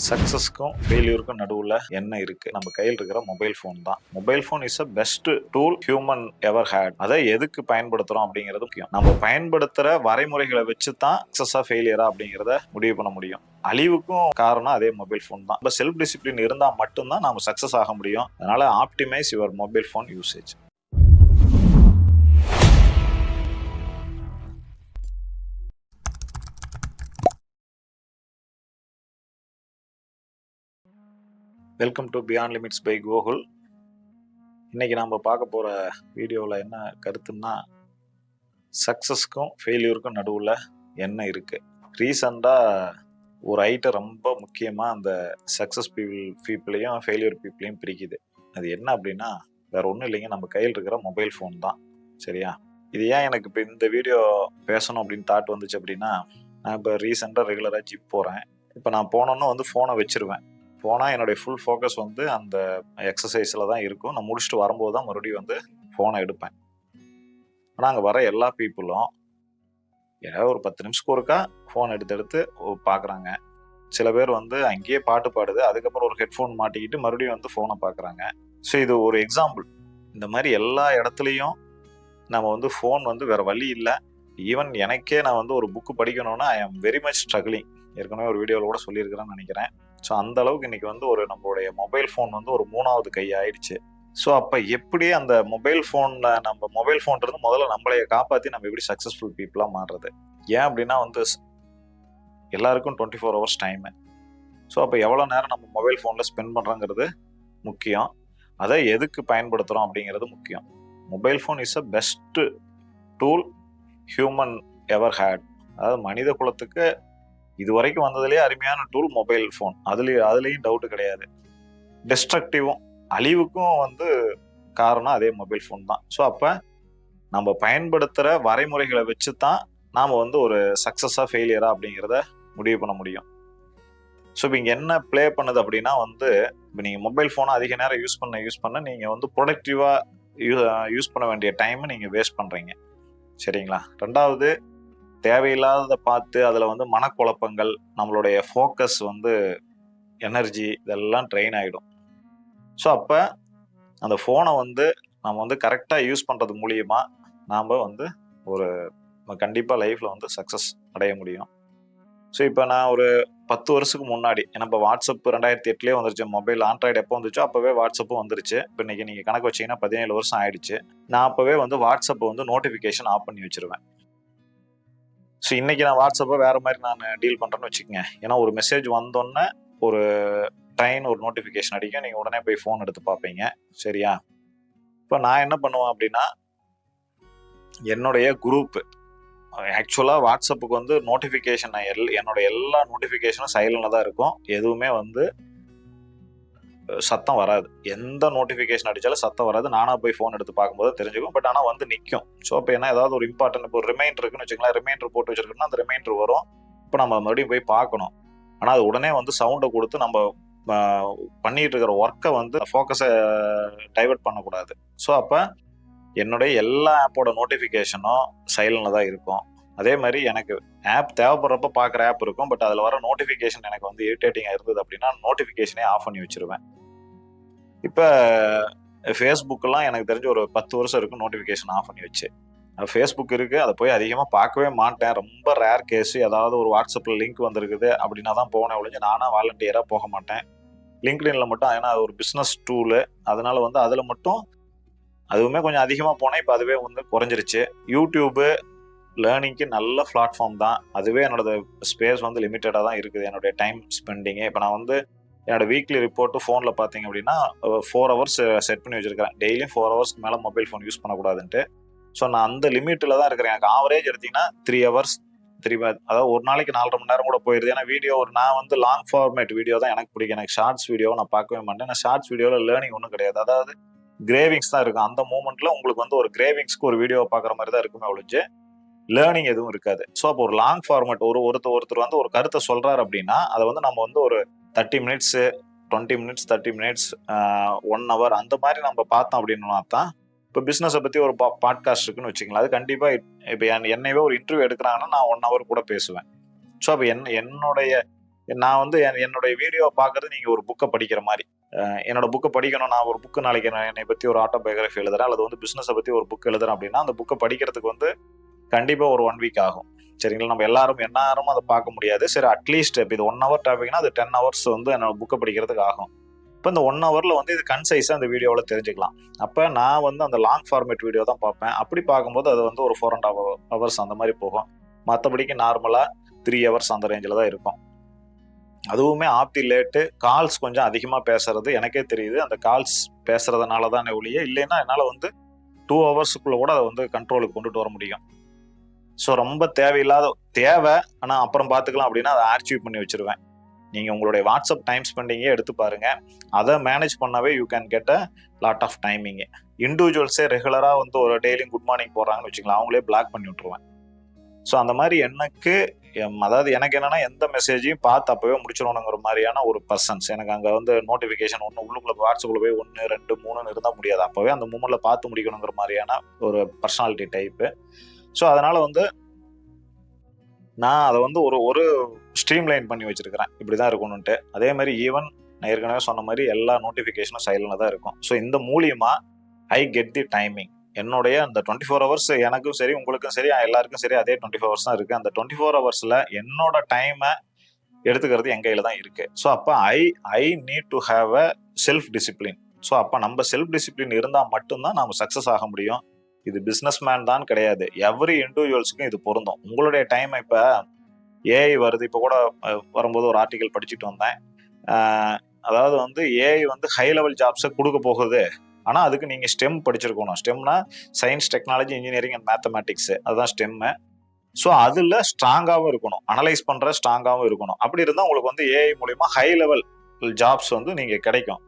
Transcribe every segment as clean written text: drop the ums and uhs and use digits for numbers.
சக்ஸஸ்க்கும் ஃபெயிலியருக்கும் நடுவில் என்ன இருக்கு? நம்ம கையில் இருக்கிற மொபைல் ஃபோன் தான். Mobile phone is a best tool human ever had. அதை எதுக்கு பயன்படுத்துறோம் அப்படிங்கிறது முக்கியம். நம்ம பயன்படுத்துற வரைமுறைகளை வச்சு தான் சக்ஸஸா ஃபெயிலியரா அப்படிங்கிறத முடிவு பண்ண முடியும். அழிவுக்கும் காரணம் அதே மொபைல் ஃபோன் தான். இப்போ செல்ஃப் டிசிப்ளின் இருந்தால் மட்டும்தான் நம்ம சக்ஸஸ் ஆக முடியும். அதனால optimise your mobile phone usage. Welcome to beyond limits by Gokul. இன்னைக்கு நம்ம பார்க்க போகிற வீடியோவில் என்ன கருத்துன்னா, சக்ஸஸ்க்கும் ஃபெயிலியருக்கும் நடுவில் என்ன இருக்குது. ரீசண்டாக ஒரு ஐட்டம் ரொம்ப முக்கியமாக அந்த சக்ஸஸ் பீப்புளையும் ஃபெயிலியர் பீப்புளையும் பிரிக்குது. அது என்ன அப்படின்னா வேற ஒன்றும் இல்லைங்க, நம்ம கையில் இருக்கிற மொபைல் ஃபோன் தான். சரியா? இது ஏன் எனக்கு இப்போ இந்த வீடியோ பேசணும் அப்படின்னு தாட் வந்துச்சு அப்படின்னா, நான் இப்போ ரீசெண்டாக ரெகுலராக ஜிம் போகிறேன். இப்போ நான் போனோன்னு ஃபோனை வச்சிருவேன். போனால் என்னுடைய ஃபுல் ஃபோக்கஸ் அந்த எக்ஸசைஸில் தான் இருக்கும். நான் முடிச்சுட்டு வரும்போது தான் மறுபடியும் ஃபோனை எடுப்பேன். ஆனால் அங்கே வர எல்லா பீப்புளும் ஏதாவது ஒரு 10 நிமிஷத்துக்கு ஒருக்கா ஃபோன் எடுத்து பார்க்குறாங்க. சில பேர் அங்கேயே பாட்டு பாடுது, அதுக்கப்புறம் ஒரு ஹெட்ஃபோன் மாட்டிக்கிட்டு மறுபடியும் ஃபோனை பார்க்குறாங்க. ஸோ இது ஒரு எக்ஸாம்பிள். இந்த மாதிரி எல்லா இடத்துலையும் நம்ம ஃபோன் வேறு வழி இல்லை. ஈவன் எனக்கே நான் ஒரு புக்கு படிக்கணும்னா ஐ ஆம் வெரி மச் ஸ்ட்ரகிளிங். ஏற்கனவே ஒரு வீடியோவில் கூட சொல்லியிருக்கிறேன்னு நினைக்கிறேன். ஸோ அந்த அளவுக்கு இன்னைக்கு நம்மளுடைய மொபைல் ஃபோன் ஒரு 3வது கை ஆயிடுச்சு. ஸோ அப்போ எப்படி அந்த மொபைல் ஃபோனில் நம்ம மொபைல் ஃபோன் இருந்து முதல்ல நம்மளைய காப்பாற்றி நம்ம எப்படி சக்ஸஸ்ஃபுல் பீப்புளாக மாறுறது? ஏன் அப்படின்னா எல்லாருக்கும் 24 ஹவர்ஸ் டைமு. ஸோ அப்போ எவ்வளோ நேரம் நம்ம மொபைல் ஃபோனில் ஸ்பெண்ட் பண்ணுறோங்கிறது முக்கியம். அதை எதுக்கு பயன்படுத்துகிறோம் அப்படிங்கிறது முக்கியம். Mobile phone is a best tool human ever had. அதாவது மனித குலத்துக்கு இது வரைக்கும் வந்ததுலேயே அருமையான டூல் மொபைல் ஃபோன். அதுலேயும் டவுட்டு கிடையாது. டிஸ்ட்ரக்டிவும் அழிவுக்கும் காரணம் அதே மொபைல் ஃபோன் தான். ஸோ அப்போ நம்ம பயன்படுத்துகிற வரைமுறைகளை வச்சு தான் நாம் ஒரு சக்ஸஸாக ஃபெயிலியரா அப்படிங்கிறத முடிவு பண்ண முடியும். ஸோ இப்போ இங்கே என்ன ப்ளே பண்ணுது அப்படின்னா இப்போ நீங்கள் மொபைல் ஃபோனை அதிக நேரம் யூஸ் பண்ண நீங்கள் ப்ரொடக்டிவாக யூஸ் பண்ண வேண்டிய டைமை நீங்கள் வேஸ்ட் பண்ணுறீங்க. சரிங்களா? ரெண்டாவது, தேவையில்லாததை பார்த்து அதில் மனக்குழப்பங்கள், நம்மளுடைய ஃபோக்கஸ் எனர்ஜி இதெல்லாம் ட்ரெயின் ஆகிடும். ஸோ அப்போ அந்த ஃபோனை நம்ம கரெக்டாக யூஸ் பண்ணுறது மூலியமா நாம் ஒரு கண்டிப்பாக லைஃப்பில் சக்ஸஸ் அடைய முடியும். ஸோ இப்போ நான் ஒரு 10 வருஷத்துக்கு முன்னாடி, ஏன்னா இப்போ வாட்ஸ்அப் 2008 வந்துருச்சு. மொபைல் ஆண்ட்ராய்டு எப்போ வந்துச்சோ அப்போவே வாட்ஸ்அப்பும் வந்துருச்சு. இப்போ இன்னைக்கு நீங்கள் கணக்கு வச்சிங்கன்னா 17 வருஷம் ஆயிடுச்சு. நான் அப்போவே வாட்ஸ்அப்பை நோட்டிஃபிகேஷன் ஆஃப் பண்ணி வச்சிருவேன். ஸோ இன்றைக்கி நான் வாட்ஸ்அப்பை வேறு மாதிரி நான் டீல் பண்ணுறேன்னு வச்சுக்கோங்க. ஏன்னா ஒரு மெசேஜ் வந்தோன்னே ஒரு ஒரு நோட்டிஃபிகேஷன் அடிக்கும், நீங்கள் உடனே போய் ஃபோன் எடுத்து பார்ப்பீங்க. சரியா? இப்போ நான் என்ன பண்ணுவேன் அப்படின்னா, என்னுடைய குரூப்பு ஆக்சுவலாக வாட்ஸ்அப்புக்கு நோட்டிஃபிகேஷன் என்னோட எல்லா நோட்டிஃபிகேஷனும் சைலண்டில் தான் இருக்கும். எதுவுமே சத்தம் வராது. எந்த நோட்டிஃபிகேஷன் அடித்தாலும் சத்தம் வராது. நானாக போய் ஃபோன் எடுத்து பார்க்கும்போது தெரிஞ்சுக்கும். பட் ஆனால் நிற்கும். ஸோ இப்போ என்ன ஏதாவது ஒரு இம்பார்ட்டன்ட், இப்போ ஒரு ரிமைண்டர் இருக்குன்னு வச்சுக்கலாம், ரிமைண்டர் போட்டு வச்சிருக்கோம்னா அந்த ரிமைண்டர் வரும். இப்போ நம்ம மறுபடியும் போய் பார்க்கணும். ஆனால் அது உடனே சவுண்டை கொடுத்து நம்ம பண்ணிட்டு இருக்கிற ஒர்க்கை ஃபோக்கஸை டைவர்ட் பண்ணக்கூடாது. ஸோ அப்போ என்னுடைய எல்லா ஆப்போட நோட்டிஃபிகேஷனும் சைலண்டில் தான் இருக்கும். அதே மாதிரி எனக்கு ஆப் தேவைப்படுறப்ப பார்க்குற ஆப் இருக்கும். பட் அதில் வர நோட்டிஃபிகேஷன் எனக்கு இரிட்டேட்டிங்காக இருந்தது அப்படின்னா நோட்டிஃபிகேஷனே ஆஃப் பண்ணி வச்சிருவேன். இப்போ ஃபேஸ்புக்கெல்லாம் எனக்கு தெரிஞ்ச ஒரு 10 வருஷம் இருக்கும் நோட்டிஃபிகேஷன் ஆஃப் பண்ணி வச்சு. ஃபேஸ்புக் இருக்குது, அதை போய் அதிகமாக பார்க்கவே மாட்டேன். ரொம்ப ரேர் கேஸு. ஏதாவது ஒரு வாட்ஸ்அப்பில் லிங்க் வந்திருக்குது அப்படின்னா தான் போனேன் ஒழிஞ்சு நானாக வாலண்டியராக போக மாட்டேன். லிங்க்டின்ல மட்டும், ஏன்னா அது ஒரு பிஸ்னஸ் டூலு, அதனால அதில் மட்டும் அதுவுமே கொஞ்சம் அதிகமாக போனேன். இப்போ அதுவே குறைஞ்சிருச்சு. யூடியூபு லேர்னிங்க்கு நல்ல பிளாட்ஃபார்ம் தான். அதுவே என்னோட ஸ்பேஸ் லிமிட்டடாக தான் இருக்குது, என்னுடைய டைம் ஸ்பெண்டிங்கு. இப்போ நான் என்னோட வீக்லி ரிப்போர்ட்டு ஃபோனில் பார்த்தீங்க அப்படின்னா 4 ஹவர்ஸ் செட் பண்ணி வச்சிருக்கிறேன். டெய்லியும் 4 ஹவர்ஸ்க்கு மேலே மொபைல் ஃபோன் யூஸ் பண்ணக்கூடாதுன்ட்டு. ஸோ நான் அந்த லிமிட்டில் தான் இருக்கிறேன். எனக்கு ஆவரேஜ் எடுத்திங்கன்னா 3 ஹவர்ஸ், அதாவது ஒரு நாளைக்கு 4.5 மணி நேரம் கூட போயிடுது. ஏன்னா வீடியோ நான் லாங் ஃபார்மேட் வீடியோ தான் எனக்கு பிடிக்கும். எனக்கு ஷார்ட்ஸ் வீடியோவை நான் பார்க்கவே மாட்டேன். நான் ஷார்ட்ஸ் வீடியோவில் லேர்னிங் ஒன்றும் கிடையாது. அதாவது கிரேவிங்ஸ் தான் இருக்கும். அந்த மூமெண்ட்டில் உங்களுக்கு ஒரு கிரேவிங்ஸ்க்கு ஒரு வீடியோவை பார்க்குற மாதிரி தான் இருக்குமே ஒழிஞ்சு லேர்னிங் எதுவும் இருக்காது. ஸோ அப்போ ஒரு லாங் ஃபார்மேட் ஒருத்தர் ஒரு கருத்தை சொல்கிறாரு அப்படின்னா அதை நம்ம ஒரு 30 மினிட்ஸு, 20 மினிட்ஸ், 30 மினிட்ஸ், 1 ஹவர் அந்த மாதிரி நம்ம பார்த்தோம் அப்படின்னா தான். இப்போ பிஸ்னஸை பற்றி ஒரு பாட்காஸ்ட் இருக்குன்னு வச்சுக்கலாம். அது கண்டிப்பாக இப்போ என்னையவே ஒரு இன்டர்வியூ எடுக்கிறாங்கன்னா நான் 1 ஹவர் கூட பேசுவேன். ஸோ அப்போ என்னுடைய நான் வந்து என்னுடைய வீடியோ பார்க்கறது நீங்கள் ஒரு புக்கை படிக்கிற மாதிரி. என்னோட புக்கை படிக்கணும், நான் ஒரு புக்கு நாளைக்கு என்னை பற்றி ஒரு ஆட்டோபயோகிராஃபி எழுதுறேன் அல்லது வந்து பிஸ்னஸை பற்றி ஒரு புக் எழுதுறேன் அப்படின்னா அந்த புக்கை படிக்கிறதுக்கு வந்து கண்டிப்பாக ஒரு 1 வீக் ஆகும். சரிங்களா? நம்ம எல்லாரும் அதை பார்க்க முடியாது. சரி, அட்லீஸ்ட் இப்போ இது 1 ஹவர் டாபிக்னா அது 10 ஹவர்ஸ் வந்து என்னோட புக்கை படிக்கிறதுக்கு ஆகும். இப்போ இந்த 1 ஹவரில் வந்து இது கன்சைஸாக அந்த வீடியோவில் தெரிஞ்சுக்கலாம். அப்போ நான் வந்து அந்த லாங் ஃபார்மேட் வீடியோ தான் பார்ப்பேன். அப்படி பார்க்கும்போது அது வந்து ஒரு 4.5 ஹவர்ஸ் அந்த மாதிரி போகும். மற்றபடிக்கு நார்மலாக 3 ஹவர்ஸ் அந்த ரேஞ்சில் தான் இருக்கும். அதுவுமே ஆப்தி லேட்டு, கால்ஸ் கொஞ்சம் அதிகமாக பேசுறது எனக்கே தெரியுது. அந்த கால்ஸ் பேசுறதுனால தானே ஒழிய, இல்லைன்னா என்னால் வந்து 2 ஹவர்ஸுக்குள்ளே கூட அதை வந்து கண்ட்ரோலுக்கு கொண்டுட்டு வர முடியும். ஸோ ரொம்ப தேவையில்லாத தேவை, ஆனால் அப்புறம் பார்த்துக்கலாம் அப்படின்னா அதை ஆர்ச்சீவ் பண்ணி வச்சிருவேன். நீங்கள் உங்களுடைய வாட்ஸ்அப் டைம் ஸ்பெண்டிங்கே எடுத்து பாருங்க. அதை மேனேஜ் பண்ணவே you can get a lot of டைமிங்கு. இண்டிவிஜுவல்ஸே ரெகுலராக வந்து ஒரு டெய்லியும் குட் மார்னிங் போடுறாங்கன்னு வச்சுக்கலாம், அவங்களே பிளாக் பண்ணி விட்ருவேன். ஸோ அந்த மாதிரி அதாவது எனக்கு என்னன்னா எந்த மெசேஜையும் பார்த்து அப்பவே முடிச்சிடணுங்கிற மாதிரியான ஒரு பர்சன்ஸ். எனக்கு அங்கே வந்து நோட்டிஃபிகேஷன் ஒன்று உள்ளுக்குள்ள வாட்ஸ்அப்பில் போய் 1, 2, 3 இருந்தால் முடியாது. அப்போவே அந்த மூமெண்ட்ல பார்த்து முடிக்கணுங்கிற மாதிரியான ஒரு பர்சனாலிட்டி டைப்பு. ஸோ அதனால வந்து நான் அதை வந்து ஒரு ஸ்ட்ரீம் லைன் பண்ணி வச்சிருக்கிறேன், இப்படி தான் இருக்கணும்ட்டு. அதே மாதிரி ஈவன் நான் ஏற்கனவே சொன்ன மாதிரி எல்லா நோட்டிஃபிகேஷனும் சைலண்டாக தான் இருக்கும். ஸோ இந்த மூலியமா ஐ கெட் தி டைமிங். என்னுடைய அந்த 24 ஹவர்ஸ் எனக்கும் சரி உங்களுக்கும் சரி எல்லாருக்கும் சரி அதே 24 ஹவர்ஸ் தான் இருக்குது. அந்த 24 ஹவர்ஸில் என்னோட டைமை எடுத்துக்கிறது என் கையில் தான் இருக்குது. ஸோ அப்போ I need to have a self discipline. So அப்போ நம்ம செல்ஃப் டிசிப்ளின் இருந்தால் மட்டும்தான் நம்ம சக்ஸஸ் ஆக முடியும். இது பிஸ்னஸ் மேன் தான் கிடையாது, எவ்ரி இண்டிவிஜுவல்ஸுக்கும் இது பொருந்தும். உங்களுடைய டைம் இப்போ ஏஐ வருது. இப்போ கூட வரும்போது ஒரு ஆர்டிக்கல் படிச்சுட்டு வந்தேன். அதாவது வந்து ஏஐ வந்து ஹை லெவல் ஜாப்ஸை கொடுக்க போகுது. ஆனால் அதுக்கு நீங்கள் ஸ்டெம் படிச்சிருக்கணும். ஸ்டெம்னா science, technology, engineering and mathematics, அதுதான் ஸ்டெம்மு. ஸோ அதில் ஸ்ட்ராங்காகவும் இருக்கணும், அனலைஸ் பண்ணுற ஸ்ட்ராங்காகவும் இருக்கணும். அப்படி இருந்தால் உங்களுக்கு வந்து ஏஐ மூலிமா ஹை லெவல் ஜாப்ஸ் வந்து நீங்கள் கிடைக்கும்.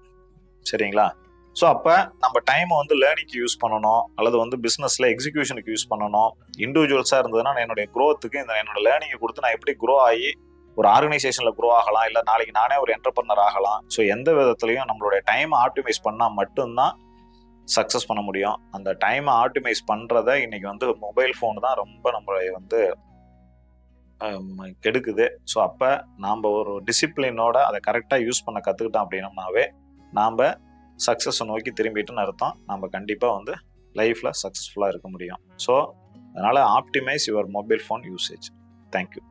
சரிங்களா? ஸோ அப்போ நம்ம டைமை வந்து லேர்னிங்க்கு யூஸ் பண்ணணும், அல்லது வந்து பிஸ்னஸில் எக்ஸிக்யூஷனுக்கு யூஸ் பண்ணணும். இண்டிவிஜுவல்ஸாக இருந்ததுன்னா என்னுடைய க்ரோத்துக்கு என்னோட லேர்னிங்கை கொடுத்து நான் எப்படி க்ரோ ஆகி ஒரு ஆர்கனைசேஷனில் க்ரோ ஆகலாம், இல்லை நாளைக்கு நானே ஒரு என்டர்பிரனர் ஆகலாம். ஸோ எந்த விதத்துலையும் நம்மளுடைய டைமை ஆப்டிமைஸ் பண்ணால் மட்டும்தான் சக்ஸஸ் பண்ண முடியும். அந்த டைமை ஆப்டிமைஸ் பண்ணுறத இன்னைக்கு வந்து மொபைல் ஃபோன் தான் ரொம்ப நம்மளை வந்து கெடுக்குது. ஸோ அப்போ நாம் ஒரு டிசிப்ளினோட அதை கரெக்டாக யூஸ் பண்ண கற்றுக்கிட்டோம் அப்படின்னோம்னாவே நாம் சக்ஸஸை நோக்கி திரும்பிட்டுன்னு அர்த்தம். நம்ம கண்டிப்பாக வந்து லைஃப்பில் சக்ஸஸ்ஃபுல்லாக இருக்க முடியும். ஸோ அதனால் optimise your mobile phone usage. Thank you.